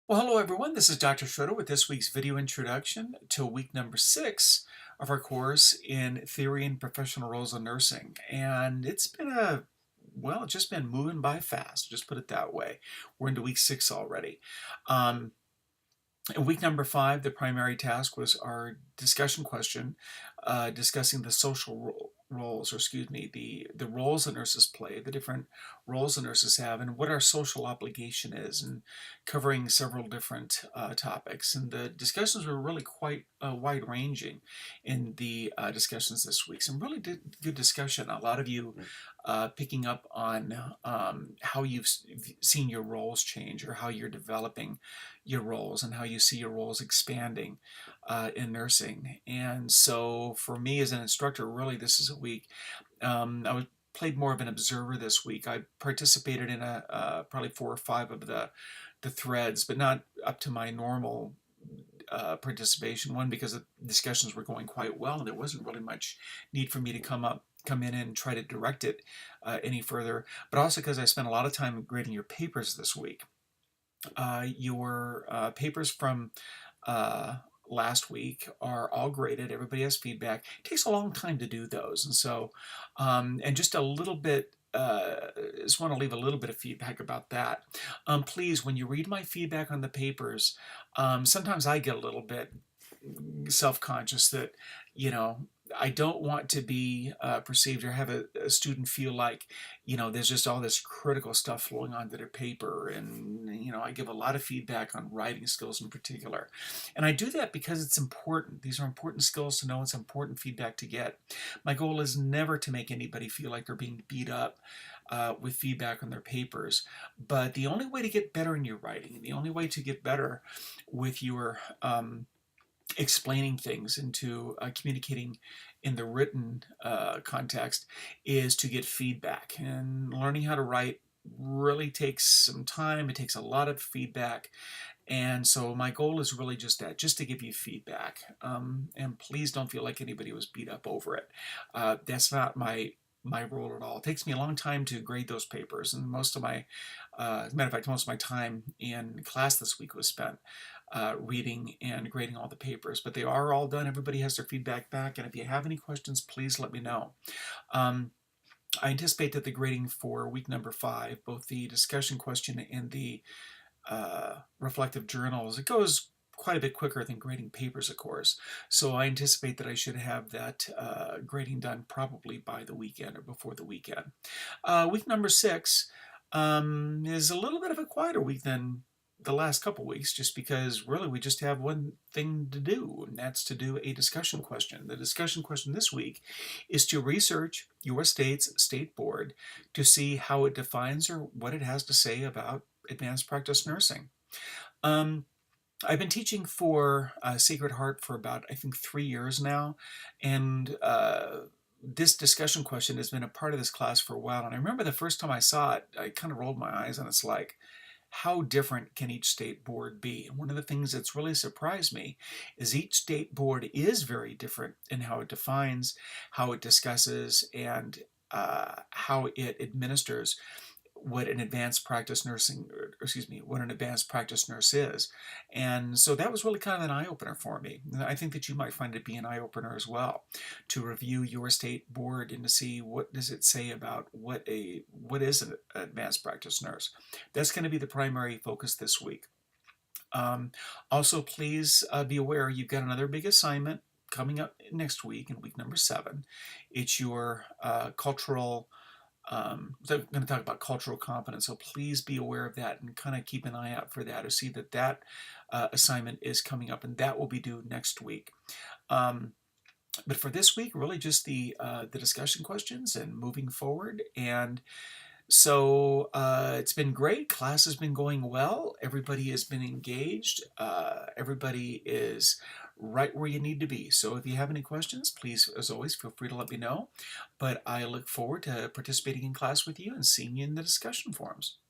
Well, hello everyone. This is Dr. Schroeder with this week's video introduction to week number 6 of our course in Theory and Professional Roles of Nursing. And it's been it's just been moving by fast, just put it that way. We're into week 6 already. Um, in week number 5, the primary task was our discussion question, discussing the roles, or excuse me, the roles that nurses play, the different roles that nurses have, and what our social obligation is, and covering several different topics. And the discussions were really quite wide-ranging in the discussions this week. Some really good discussion. A lot of you picking up on how you've seen your roles change, or how you're developing your roles, and how you see your roles expanding in nursing. And so for me as an instructor, really this is a week. Played more of an observer this week. I participated in probably 4 or 5 of the threads, but not up to my normal participation. One, because the discussions were going quite well, and there wasn't really much need for me to come in and try to direct it any further. But also because I spent a lot of time grading your papers this week. Your papers from last week are all graded. Everybody has feedback. It takes a long time to do those, and so and just a little bit. Just want to leave a little bit of feedback about that. Please, when you read my feedback on the papers, sometimes I get a little bit self-conscious that, you know, I don't want to be perceived or have a student feel like, there's just all this critical stuff flowing onto their paper. And, I give a lot of feedback on writing skills in particular. And I do that because it's important. These are important skills to know. It's important feedback to get. My goal is never to make anybody feel like they're being beat up with feedback on their papers. But the only way to get better in your writing, and the only way to get better with your explaining things, into communicating in the written context, is to get feedback. And learning how to write really takes some time. It takes a lot of feedback. And so my goal is really just that, just to give you feedback. And please don't feel like anybody was beat up over it. That's not my role at all. It takes me a long time to grade those papers, and most of my, as a matter of fact, most of my time in class this week was spent reading and grading all the papers. But they are all done. Everybody has their feedback back, and if you have any questions, please let me know. I anticipate that the grading for week number 5, both the discussion question and the reflective journals, it goes quite a bit quicker than grading papers, of course. So I anticipate that I should have that grading done probably by the weekend or before the weekend. Week number 6 is a little bit of a quieter week than the last couple weeks, just because really we just have one thing to do, and that's to do a discussion question. The discussion question this week is to research your state's state board to see how it defines or what it has to say about advanced practice nursing. I've been teaching for Sacred Heart for about, I think, 3 years now, and this discussion question has been a part of this class for a while. And I remember the first time I saw it, I kind of rolled my eyes, and it's like, how different can each state board be? And one of the things that's really surprised me is each state board is very different in how it defines, how it discusses, and how it administers what an advanced practice nursing, or excuse me, what an advanced practice nurse is. And so that was really kind of an eye-opener for me. And I think that you might find it be an eye-opener as well, to review your state board and to see what does it say about what is an advanced practice nurse. That's going to be the primary focus this week. Also, please be aware you've got another big assignment coming up next week, in week number 7. It's your cultural so I'm going to talk about cultural competence, so please be aware of that and kind of keep an eye out for that, or see that that assignment is coming up, and that will be due next week. But for this week, really just the discussion questions and moving forward. And so it's been great. Class has been going well. Everybody has been engaged. Everybody is right where you need to be. So if you have any questions, please, as always, feel free to let me know. But I look forward to participating in class with you and seeing you in the discussion forums.